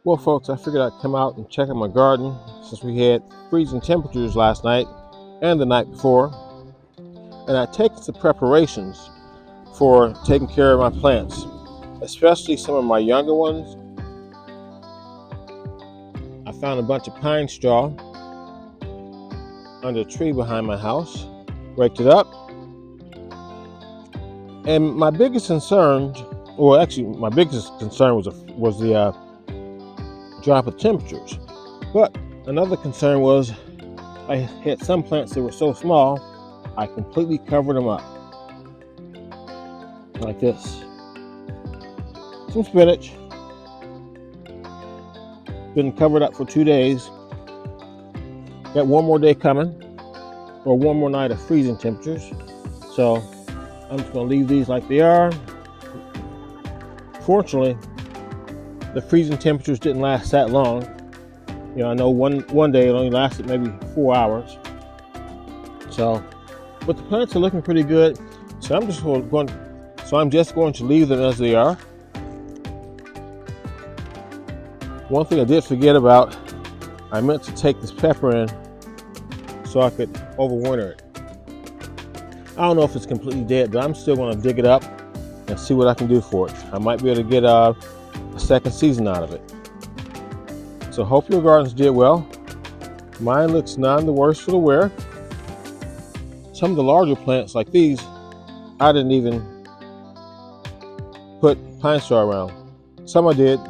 Well, folks, I figured I'd come out and check out my garden since we had freezing temperatures last night and the night before, and I'd taken some preparations for taking care of my plants, especially some of my younger ones. I found a bunch of pine straw under a tree behind my house, raked it up, and my biggest concern, was the drop of temperatures. But another concern was I had some plants that were so small, I completely covered them up. Like this. Some spinach. Been covered up for 2 days. Got one more day coming, or one more night of freezing temperatures. So I'm just going to leave these like they are. Fortunately, the freezing temperatures didn't last that long. I know one day it only lasted maybe 4 hours. So, but the plants are looking pretty good. So I'm just going to leave them as they are. One thing I did forget about, I meant to take this pepper in so I could overwinter it. I don't know if it's completely dead, but I'm still going to dig it up and see what I can do for it. I might be able to get a second season out of it. So hope your gardens did well. Mine looks none the worse for the wear. Some of the larger plants like these, I didn't even put pine straw around. Some I did,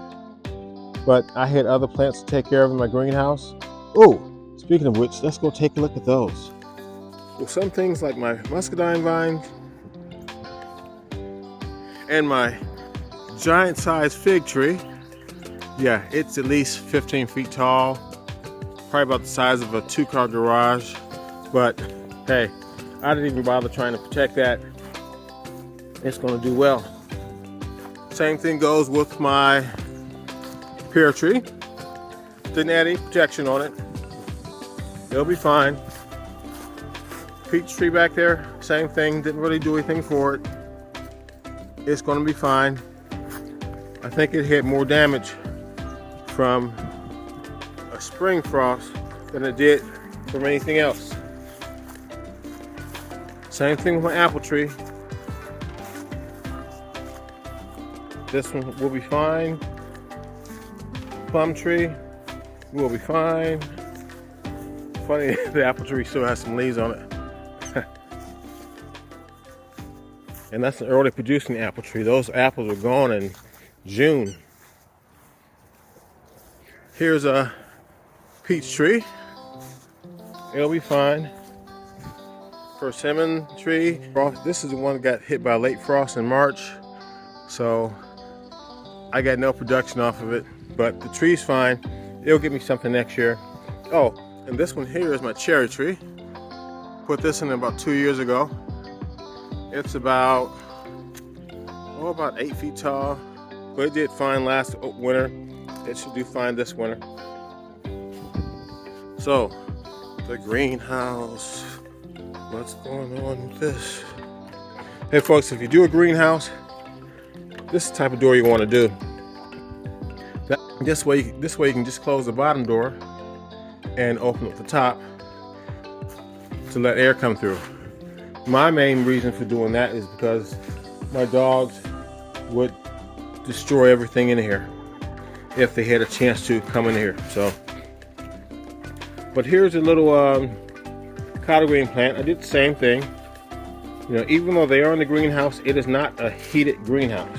but I had other plants to take care of in my greenhouse. Oh, speaking of which, let's go take a look at those. Well, some things like my muscadine vine and my giant-sized fig tree, yeah, it's at least 15 feet tall, probably about the size of a 2-car garage. But hey, I didn't even bother trying to protect that. It's going to do well. Same thing goes with my pear tree. Didn't add any protection on it. It'll be fine. Peach tree back there, same thing. Didn't really do anything for it. It's going to be fine. I think it had more damage from a spring frost than it did from anything else. Same thing with my apple tree. This one will be fine. Plum tree will be fine. Funny, the apple tree still has some leaves on it. And that's an early producing apple tree. Those apples were gone in June. Here's a peach tree. It'll be fine. Persimmon tree. This is the one that got hit by late frost in March. So I got no production off of it, but the tree's fine. It'll give me something next year. Oh, and this one here is my cherry tree. Put this in about 2 years ago. It's about 8 feet tall, but it did fine last winter. It should do fine this winter. So, the greenhouse. What's going on with this? Hey folks, if you do a greenhouse, this is the type of door you want to do. This way you can just close the bottom door and open up the top to let air come through. My main reason for doing that is because my dogs would destroy everything in here if they had a chance to come in here. So, but here's a little collard green plant. I did the same thing. Even though they are in the greenhouse, it is not a heated greenhouse.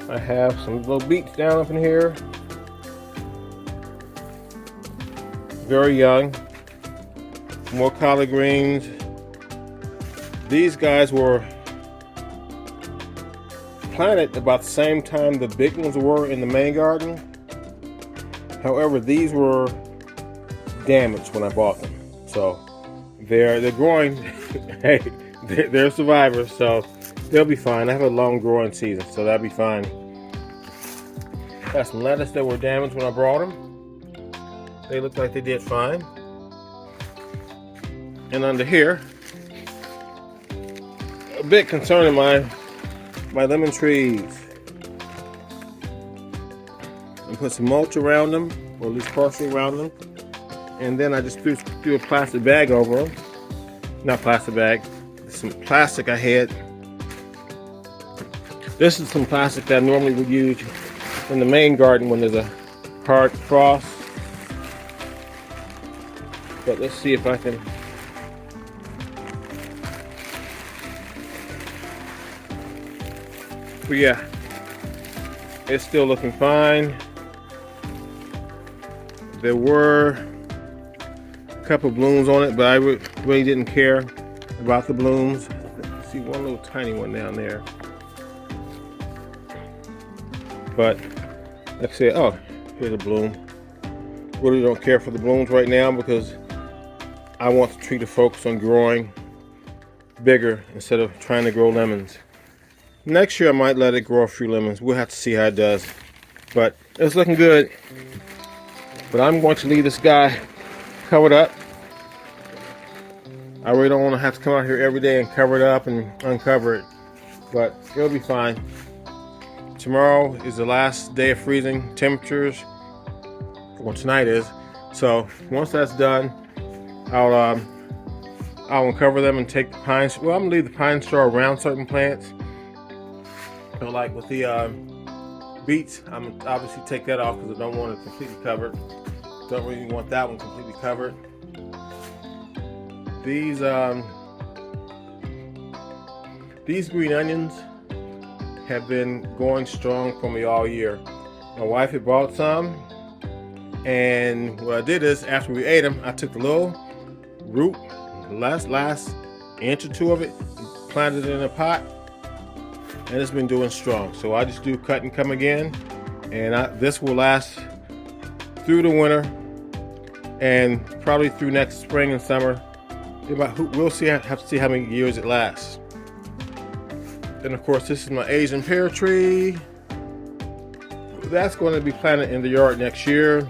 I have some little beets down up in here. Very young. More collard greens. These guys were planted about the same time the big ones were in the main garden. However, these were damaged when I bought them. So they're growing. Hey, they're survivors, so they'll be fine. I have a long growing season, so that'll be fine. Got some lettuce that were damaged when I brought them. They look like they did fine. And under here, a big concern of mine my lemon trees. And put some mulch around them, or at least partially around them. And then I just threw a plastic bag over them. Not plastic bag, some plastic I had. This is some plastic that I normally would use in the main garden when there's a hard frost. But let's see if I can. But yeah, it's still looking fine. There were a couple blooms on it, but I really didn't care about the blooms. See one little tiny one down there. But like I said, oh, here's a bloom. Really don't care for the blooms right now because I want the tree to focus on growing bigger instead of trying to grow lemons. Next year I might let it grow a few lemons. We'll have to see how it does. But it's looking good. But I'm going to leave this guy covered up. I really don't want to have to come out here every day and cover it up and uncover it. But it'll be fine. Tomorrow is the last day of freezing temperatures. Well, tonight is. So once that's done, I'll uncover them and take the pine. Well, I'm gonna leave the pine straw around certain plants. So like with the beets, I'm gonna obviously take that off because I don't want it completely covered. Don't really want that one completely covered. These green onions have been going strong for me all year. My wife had bought some, and what I did is after we ate them, I took the little root, last inch or two of it, planted it in a pot, and it's been doing strong. So I just do cut and come again, and this will last through the winter and probably through next spring and summer. We'll see. Have to see how many years it lasts. And of course, this is my Asian pear tree. That's going to be planted in the yard next year.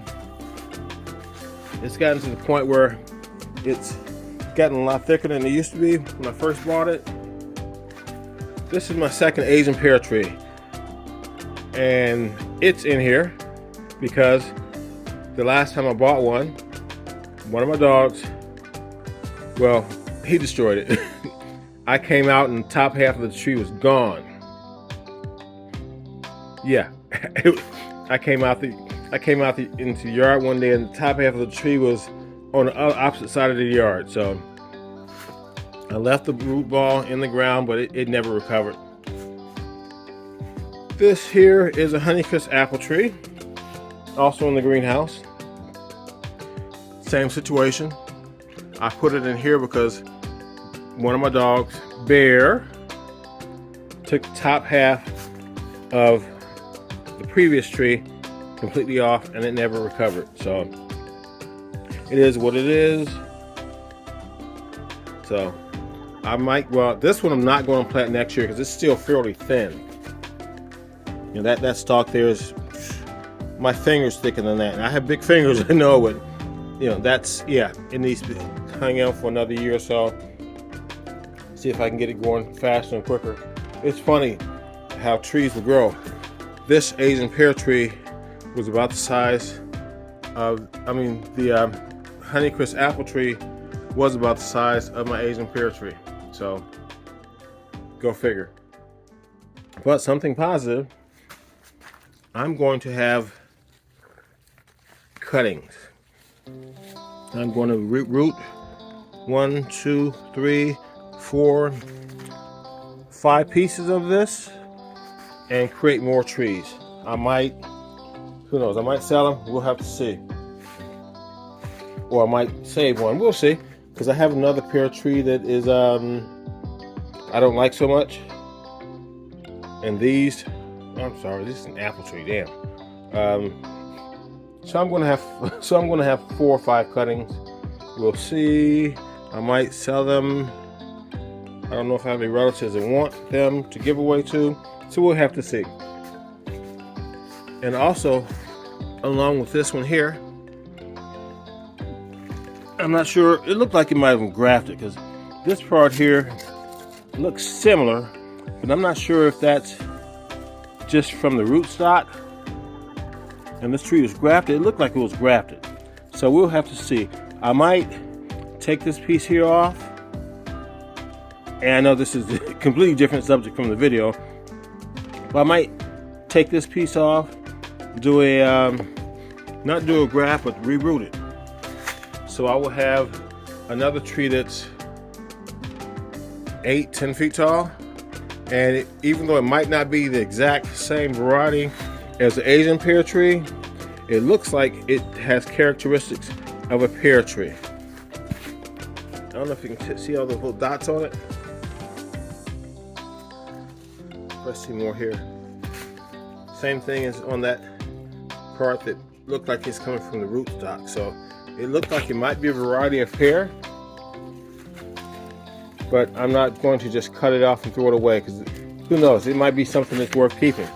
It's gotten to the point where it's gotten a lot thicker than it used to be when I first bought it. This is my second Asian pear tree. And it's in here because the last time I bought one of my dogs, well, he destroyed it. I came out and the top half of the tree was gone. Yeah, I came out into the yard one day and the top half of the tree was on the opposite side of the yard. So I left the root ball in the ground, but it never recovered. This here is a Honeycrisp apple tree, also in the greenhouse. Same situation. I put it in here because one of my dogs, Bear, took the top half of the previous tree completely off and it never recovered. So it is what it is. So I might, well, this one I'm not going to plant next year because it's still fairly thin. You know, that stalk there is, my finger's thicker than that. And I have big fingers, I know, but you know, that's, yeah, it needs to hang out for another year or so. See if I can get it going faster and quicker. It's funny how trees will grow. This Asian pear tree was about the size of, the Honeycrisp apple tree was about the size of my Asian pear tree. So, go figure. But something positive, I'm going to have cuttings. I'm going to root 1, 2, 3, 4, 5 pieces of this and create more trees. I might, who knows, I might sell them. We'll have to see. Or I might save one. We'll see. Because I have another pear tree that is, I don't like so much. And these, I'm sorry, this is an apple tree, damn. So I'm gonna have 4 or 5 cuttings. We'll see. I might sell them. I don't know if I have any relatives that want them to give away to. So we'll have to see. And also, along with this one here, I'm not sure, it looked like it might have been grafted because this part here looks similar, but I'm not sure if that's just from the rootstock. And this tree was grafted. It looked like it was grafted. So we'll have to see. I might take this piece here off. And I know this is a completely different subject from the video. But I might take this piece off, do a, not do a graft, but reroot it. So I will have another tree that's 8-10 feet tall. And even though it might not be the exact same variety as the Asian pear tree, it looks like it has characteristics of a pear tree. I don't know if you can see all those little dots on it. Let's see more here. Same thing as on that part that looked like it's coming from the rootstock. So it looked like it might be a variety of pear, but I'm not going to just cut it off and throw it away, because who knows, it might be something that's worth keeping.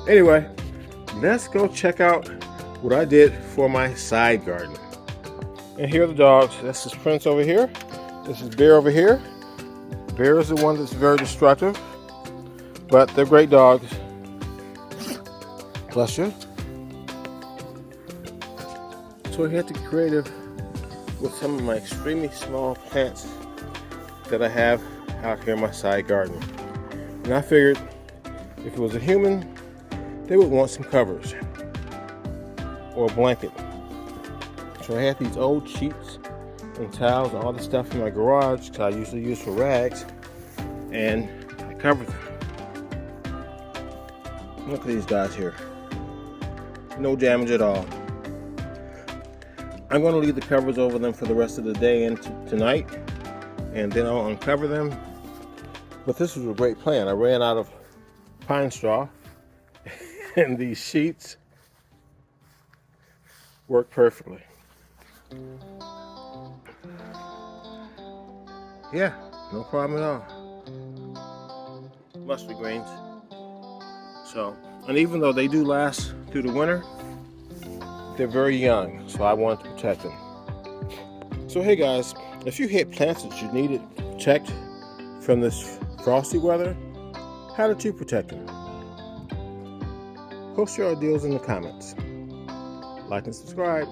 Anyway, let's go check out what I did for my side garden. And here are the dogs. This is Prince over here. This is Bear over here. Bear is the one that's very destructive, but they're great dogs. Bless you. So I had to get creative with some of my extremely small plants that I have out here in my side garden. And I figured if it was a human, they would want some covers or a blanket. So I had these old sheets and towels and all the stuff in my garage that I usually use for rags, and I covered them. Look at these guys here. No damage at all. I'm going to leave the covers over them for the rest of the day and tonight, and then I'll uncover them. But this was a great plan. I ran out of pine straw, and these sheets work perfectly. Yeah, no problem at all. Mustard greens. So, and even though they do last through the winter, they're very young, so I wanted to protect them. So hey guys, if you hit plants that you needed to protect from this frosty weather, how did you protect them? Post your ideas in the comments. Like and subscribe.